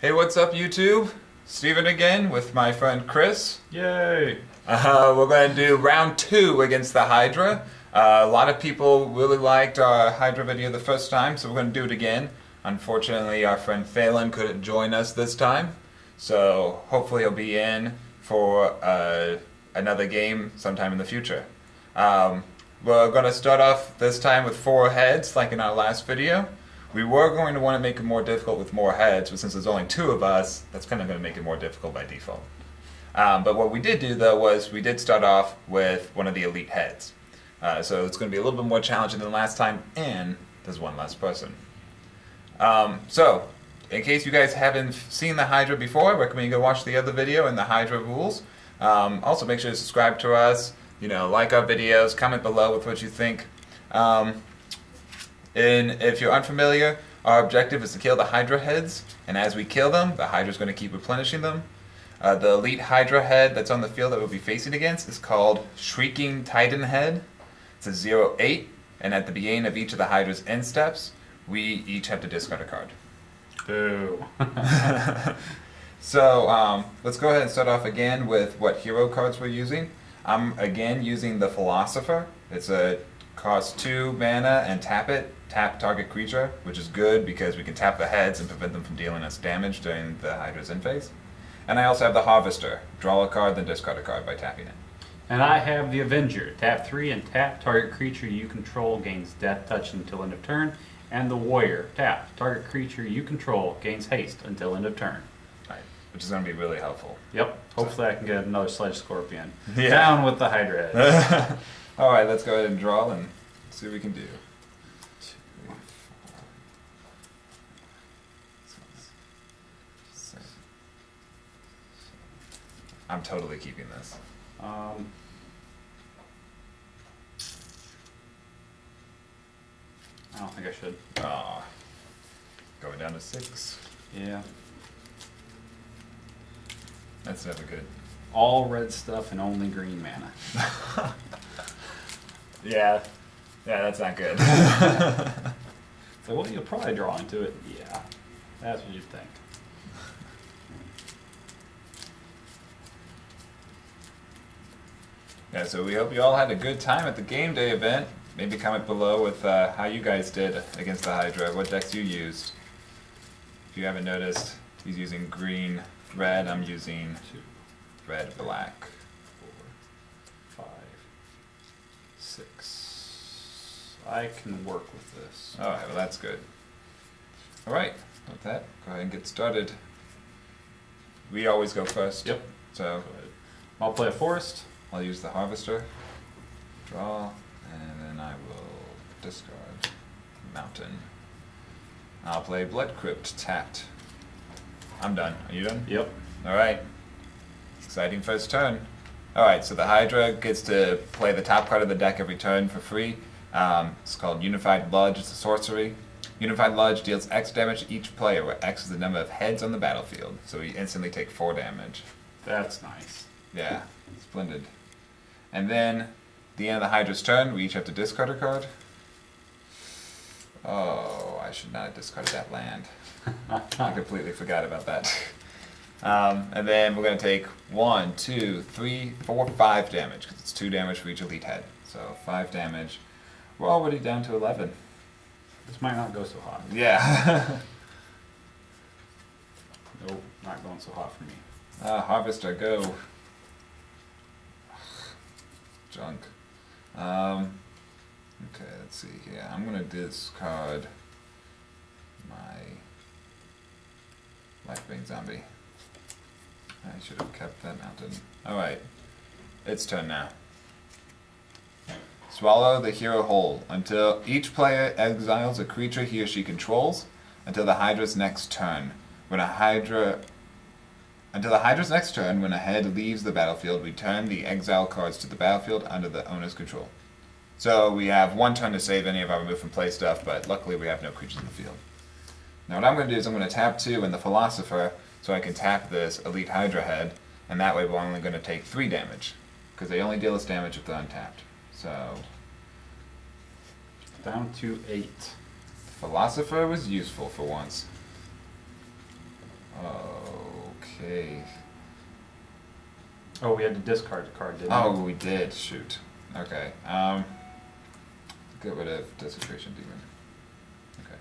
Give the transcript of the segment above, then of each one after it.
Hey, what's up, YouTube? Steven again with my friend Chris. Yay! We're going to do round 2 against the Hydra. A lot of people really liked our Hydra video the first time, so we're going to do it again. Unfortunately, our friend Phelan couldn't join us this time, so hopefully he'll be in for another game sometime in the future. We're going to start off this time with 4 heads, like in our last video. We were going to want to make it more difficult with more heads, but since there's only 2 of us, that's kind of going to make it more difficult by default. But what we did do, though, was we did start off with one of the elite heads. So it's going to be a little bit more challenging than last time, and there's one less person. So, in case you guys haven't seen the Hydra before, I recommend you go watch the other video and the Hydra rules. Also, make sure to subscribe to us, like our videos, comment below with what you think. And if you're unfamiliar, our objective is to kill the Hydra heads, and as we kill them, the Hydra's going to keep replenishing them. The elite Hydra head that's on the field that we'll be facing against is called Shrieking Titan Head. It's a 0-8, and at the beginning of each of the Hydra's end steps, we each have to discard a card. Boo. So, let's go ahead and start off again with what hero cards we're using. I'm again using the Philosopher. It's a cost 2 mana and tap it. Tap target creature, which is good because we can tap the heads and prevent them from dealing us damage during the Hydra's end phase. And I also have the Harvester. Draw a card, then discard a card by tapping it. And I have the Avenger. Tap 3 and tap. Target creature you control gains death touch until end of turn. And the Warrior. Tap. Target creature you control gains haste until end of turn. Right, which is going to be really helpful. Yep. Hopefully I can get another Sledge Scorpion. Yeah. Down with the Hydra head. Alright, let's go ahead and draw and see what we can do. I'm totally keeping this. I don't think I should. Aw. Going down to 6. Yeah. That's never good. All red stuff and only green mana. Yeah. Yeah, that's not good. So, well, you'll probably draw into it. Yeah. That's what you'd think. Yeah, so we hope you all had a good time at the game day event. Maybe comment below with how you guys did against the Hydra, what decks you used. If you haven't noticed, he's using green, red, I'm using 2, red, black. 4, 5, 6. I can work with this. Alright, well that's good. Alright, with that, go ahead and get started. We always go first. Yep. So, I'll play a forest. I'll use the Harvester, draw, and then I will discard Mountain. I'll play Blood Crypt, tapped. I'm done. Are you done? Yep. Alright. Exciting first turn. Alright, so the Hydra gets to play the top card of the deck every turn for free. It's called Unified Lodge. It's a sorcery. Unified Lodge deals X damage to each player, where X is the number of heads on the battlefield. So we instantly take 4 damage. That's nice. Yeah, splendid. And then, at the end of the Hydra's turn, we each have to discard a card. Oh, I should not have discarded that land. I completely forgot about that. And then we're going to take 1, 2, 3, 4, 5 damage, because it's 2 damage for each elite head. So 5 damage. We're already down to 11. This might not go so hot. Yeah. Nope, not going so hot for me. Harvester, go. Junk. Okay, let's see here. I'm going to discard my Life-Bane Zombie. I should have kept that mountain. Alright, it's turn now. Swallow the hero whole. Until each player exiles a creature he or she controls until the Hydra's next turn. Until the Hydra's next turn, when a head leaves the battlefield, return the exile cards to the battlefield under the owner's control. So we have 1 turn to save any of our remove from play stuff, but luckily we have no creatures in the field. Now what I'm going to do is I'm going to tap 2 in the Philosopher so I can tap this Elite Hydra head, and that way we're only going to take 3 damage, because they only deal us damage if they're untapped. So, Down to 8. Philosopher was useful for once. Oh. Oh, we had to discard the card, didn't Oh, we did. Shoot. Okay. Get rid of Desecration Demon. Okay.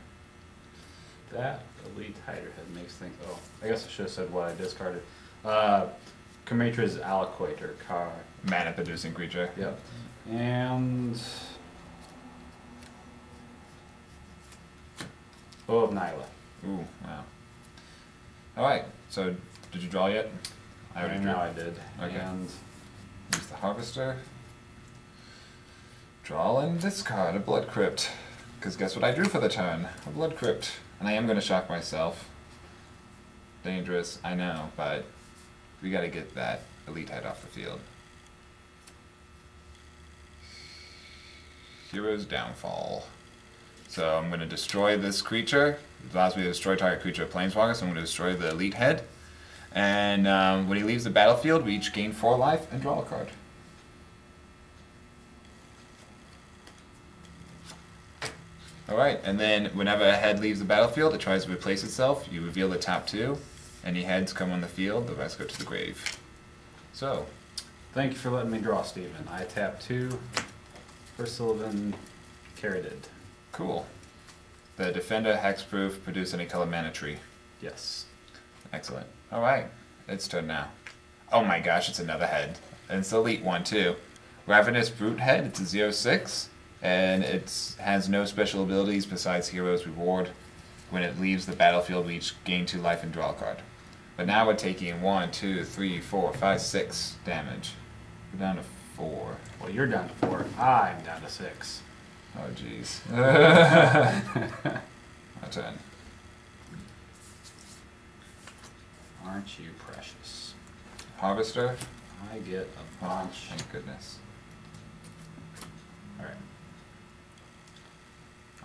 we? That Elite Hydra head makes things. Oh, I guess I should have said what I discarded. Comatra's Aliquator card. Mana producing creature. Yep. And Bow of Nyla. Ooh, wow. Alright, so did you draw yet? I already drew. Now I did. Okay. And Use the Harvester. Draw and discard a Blood Crypt. Because guess what I drew for the turn? A Blood Crypt. And I am going to shock myself. Dangerous, I know, but we got to get that Elite Head off the field. Hero's Downfall. So I'm going to destroy this creature. It allows me to destroy target creature of Planeswalker, so I'm going to destroy the Elite Head. And when he leaves the battlefield, we each gain 4 life and draw a card. Alright, and then whenever a head leaves the battlefield, it tries to replace itself. You reveal the top 2. Any heads come on the field, the rest go to the grave. So, thank you for letting me draw, Steven. I tap 2 for Sylvan Caridid. cool. The Defender, Hexproof, produce any color mana tree. Yes. Excellent. Alright, it's turn now. Oh my gosh, it's another head. And it's the elite one too. Ravenous Brute Head, it's a 0/6, and it has no special abilities besides Hero's Reward. When it leaves the battlefield, we each gain 2 life and draw a card. But now we're taking 1, 2, 3, 4, 5, 6 damage. We're down to 4. Well, you're down to 4. I'm down to 6. Oh jeez. My turn. Aren't you precious? Harvester. I get a bunch. Thank goodness. Alright.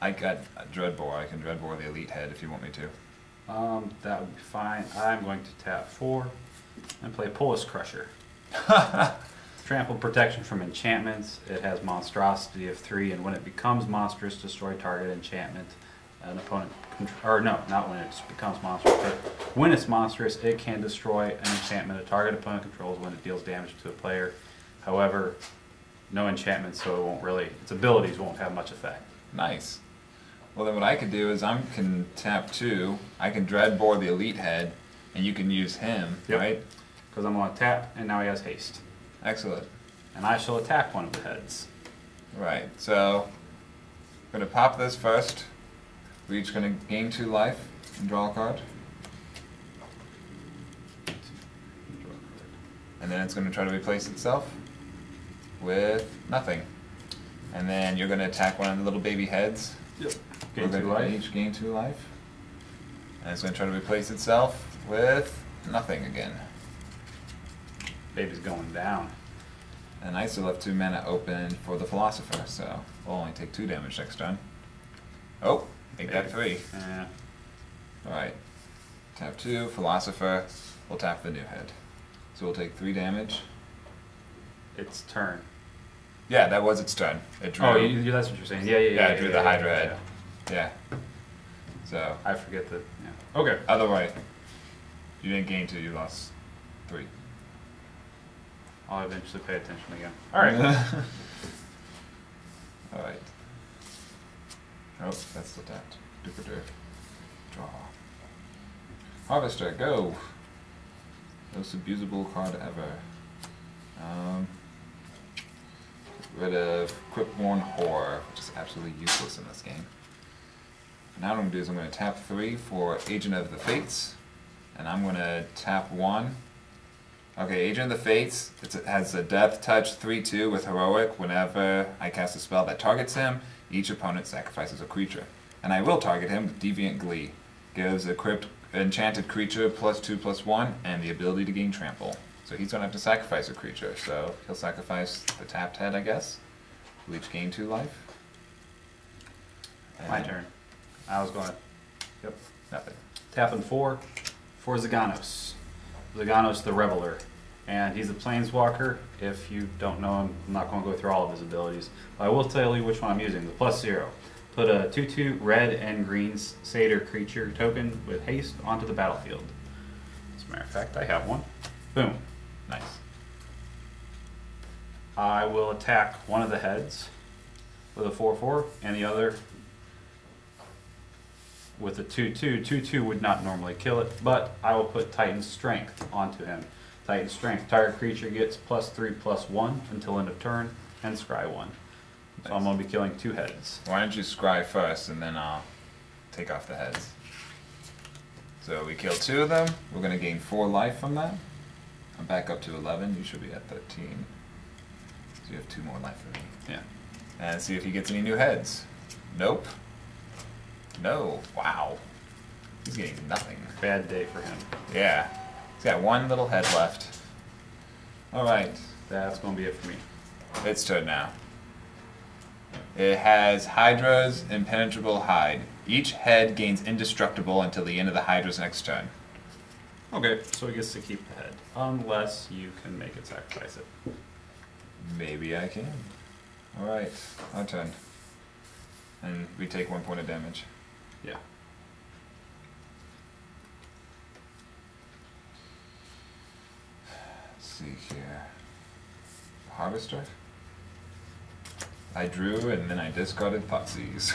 I got a Dreadbore. I can Dreadbore the Elite Head if you want me to. That would be fine. I'm going to tap 4 and play Pulse Crusher. Trample protection from enchantments. It has monstrosity of 3, and when it becomes monstrous, destroy target enchantment. An opponent, or no, not when it becomes monstrous, but when it's monstrous, it can destroy an enchantment a target opponent controls when it deals damage to a player. However, no enchantments, so it won't really, its abilities won't have much effect. Nice. Well, then what I could do is I can tap 2. I can Dreadbore the Elite Head, and you can use him, Yep. right? Because I'm going to tap, and now he has haste. Excellent. And I shall attack one of the heads. Right. So, I'm going to pop this first. We're each going to gain 2 life and draw a card. And then it's going to try to replace itself with nothing. And then you're going to attack one of the little baby heads. Yep. We're Gain 2 going to life. each gain 2 life. And it's going to try to replace itself with nothing again. Baby's going down. And I still have 2 mana open for the Philosopher, so we'll only take 2 damage next turn. Oh, make that 3. Yeah. Alright. Tap 2, Philosopher. We'll tap the new head. So we'll take 3 damage. Its turn. Yeah, that was its turn. It drew. Oh, that's what you're saying. Yeah, Yeah, it drew the Hydra head. yeah. Yeah. So, I forget that. Yeah. Okay. other way. You didn't gain 2, you lost 3. I'll eventually pay attention again. Alright. Alright. Oh, that's still tapped. Duper Draw. Harvester, go! Most abusable card ever. Get rid of Cryptborn Horror, which is absolutely useless in this game. Now what I'm going to do is I'm going to tap 3 for Agent of the Fates, and I'm going to tap 1. Okay, Agent of the Fates, it has a Death Touch 3/2 with Heroic. Whenever I cast a spell that targets him, each opponent sacrifices a creature. And I will target him with Deviant Glee. Gives a enchanted creature +2/+1 and the ability to gain trample. So he's going to have to sacrifice a creature, so he'll sacrifice the tapped head, I guess. We'll each gain 2 life. My turn. I was going to. Yep. Nothing. Tapping 4 for Zaganos. Zaganos the Reveler. And he's a Planeswalker. If you don't know him, I'm not going to go through all of his abilities. But I will tell you which one I'm using. The +0. Put a 2/2 red and green Satyr creature token with haste onto the battlefield. As a matter of fact, I have one. Boom. Nice. I will attack one of the heads with a 4/4, and the other with a 2/2. 2/2 would not normally kill it, but I will put Titan's Strength onto him. Titan's Strength. Target creature gets +3/+1 until end of turn, and scry 1. So I'm going to be killing 2 heads. Why don't you scry first, and then I'll take off the heads. So we kill 2 of them. We're going to gain 4 life from that. I'm back up to 11. You should be at 13. So you have 2 more life for me. Yeah. And see if he gets any new heads. Nope. No. Wow. He's getting nothing. Bad day for him. Yeah. He's got 1 little head left. Alright. That's going to be it for me. Its turn now. It has Hydra's Impenetrable Hide. Each head gains indestructible until the end of the Hydra's next turn. Okay, so he gets to keep the head. Unless you can make it sacrifice it. Maybe I can. Alright, our turn. And we take 1 point of damage. Yeah. Let's see here. Harvester? I drew and then I discarded Potsies.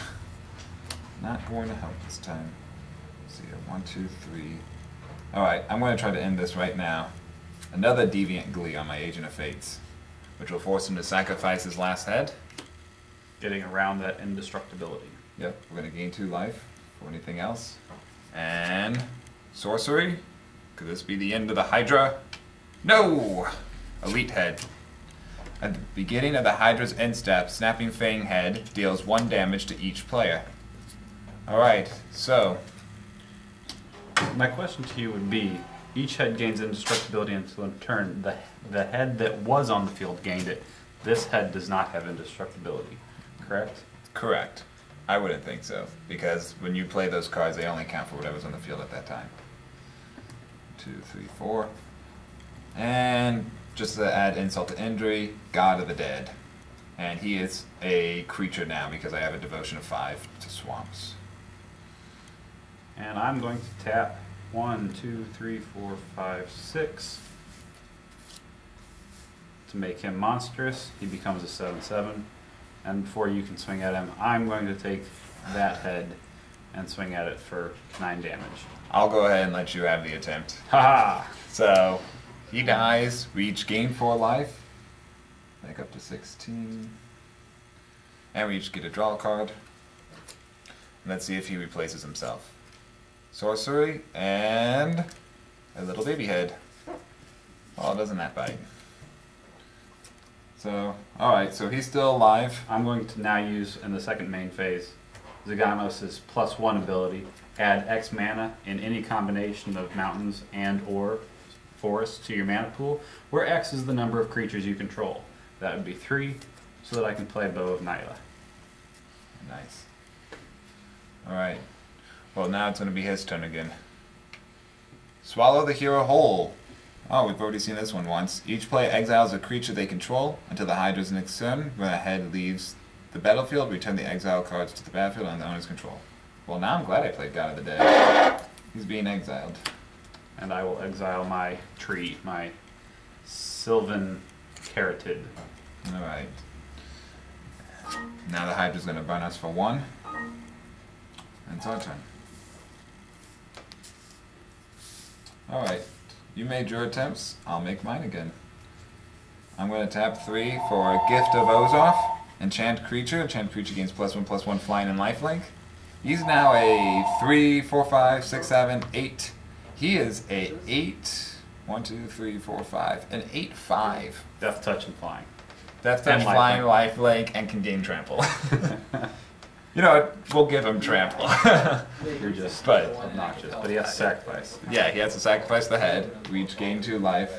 Not going to help this time. Let's see here. 1, 2, 3. Alright, I'm going to try to end this right now. Another Deviant Glee on my Agent of Fates, which will force him to sacrifice his last head. Getting around that indestructibility. Yep, we're going to gain 2 life for anything else. And sorcery. Could this be the end of the Hydra? No! Elite Head. At the beginning of the Hydra's end step, Snapping Fang Head deals 1 damage to each player. Alright, so My question to you would be, each head gains indestructibility until in turn. The head that was on the field gained it. This head does not have indestructibility, correct? correct. I wouldn't think so, because when you play those cards, they only count for whatever's on the field at that time. 2, 3, 4. And just to add insult to injury, God of the Dead. And he is a creature now because I have a devotion of 5 to swamps. And I'm going to tap 1, 2, 3, 4, 5, 6 to make him monstrous. He becomes a 7/7. And before you can swing at him, I'm going to take that head and swing at it for 9 damage. I'll go ahead and let you have the attempt. Haha! So, he dies. We each gain 4 life. Back up to 16. And we each get a draw card. And let's see if he replaces himself. Sorcery and a little baby head. Well, doesn't that bite? So, alright, so he's still alive. I'm going to now use, in the second main phase, Zaganos' +1 ability. Add X mana in any combination of mountains and or forests to your mana pool, where X is the number of creatures you control. That would be 3, so that I can play Bow of Nyla. Nice. Alright. Well, now it's going to be his turn again. Swallow the hero whole. Oh, we've already seen this one once. Each player exiles a creature they control until the Hydra's next turn. When a head leaves the battlefield, return the exile cards to the battlefield on the owner's control. Well, now I'm glad I played God of the Dead. He's being exiled. And I will exile my tree, my Sylvan Carotid. Alright. Now the Hydra's going to burn us for 1. And it's our turn. Alright. You made your attempts. I'll make mine again. I'm going to tap 3 for Gift of Ozoth. Enchant creature. Enchant creature gains +1/+1 flying and lifelink. He's now a 3, 4, 5, 6, 7, 8. He is a 8. 1, 2, 3, 4, 5. An 8/5. Death Touch and Flying. Death Touch, flying, lifelink, and can gain trample. You know what? We'll give him trample. You're just But- obnoxious. But he has to sacrifice. Yeah, he has to sacrifice the head. We each gain 2 life.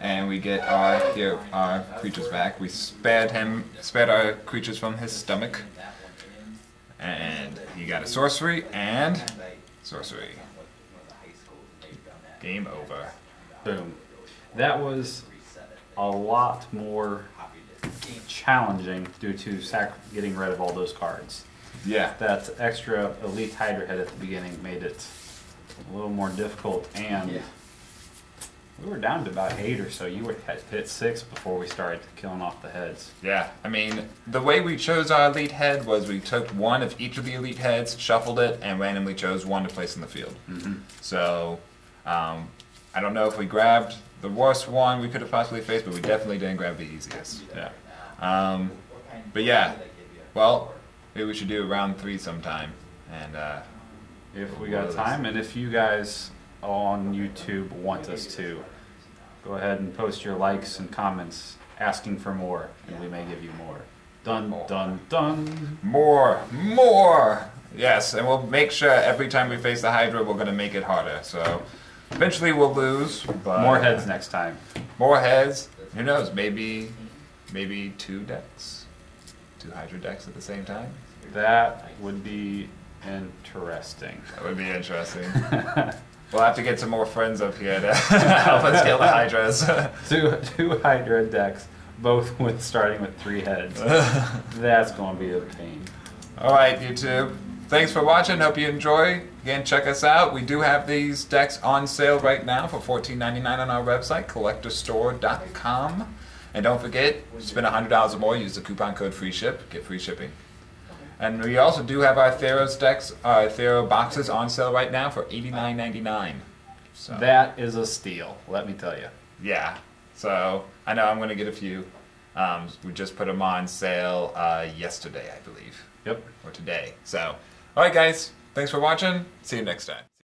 And we get our creatures back. We spared our creatures from his stomach. And he got a sorcery and sorcery. Game over. Boom. That was a lot more challenging due to getting rid of all those cards. Yeah. That extra Elite Hydra head at the beginning made it a little more difficult, and We were down to about 8 or so. You were hit 6 before we started killing off the heads. Yeah, I mean, the way we chose our elite head was we took one of each of the elite heads, shuffled it, and randomly chose one to place in the field. So, I don't know if we grabbed the worst one we could have possibly faced, but we definitely didn't grab the easiest. Yeah. But yeah, well, maybe we should do round 3 sometime. And if we got time, and if you guys on YouTube want us to, go ahead and post your likes and comments asking for more, and we may give you more. Dun, dun, dun. More! Yes, and we'll make sure every time we face the Hydra, we're going to make it harder. So eventually we'll lose, but More heads next time. More heads. Who knows? Maybe 2 decks, 2 Hydra decks at the same time. That would be interesting. That would be interesting. We'll have to get some more friends up here to help us kill the Hydras. two Hydra decks, both with starting with 3 heads. That's going to be a pain. Alright, YouTube. Thanks for watching. Hope you enjoy. Again, check us out. We do have these decks on sale right now for $14.99 on our website, collectorstore.com. And don't forget, spend $100 or more, use the coupon code FREESHIP, get free shipping. And we also do have our Theros decks, Thero boxes on sale right now for $89.99. So That is a steal, let me tell you. yeah, so I know I'm going to get a few. We just put them on sale yesterday, I believe. Yep. Or today. So, alright guys, thanks for watching. See you next time.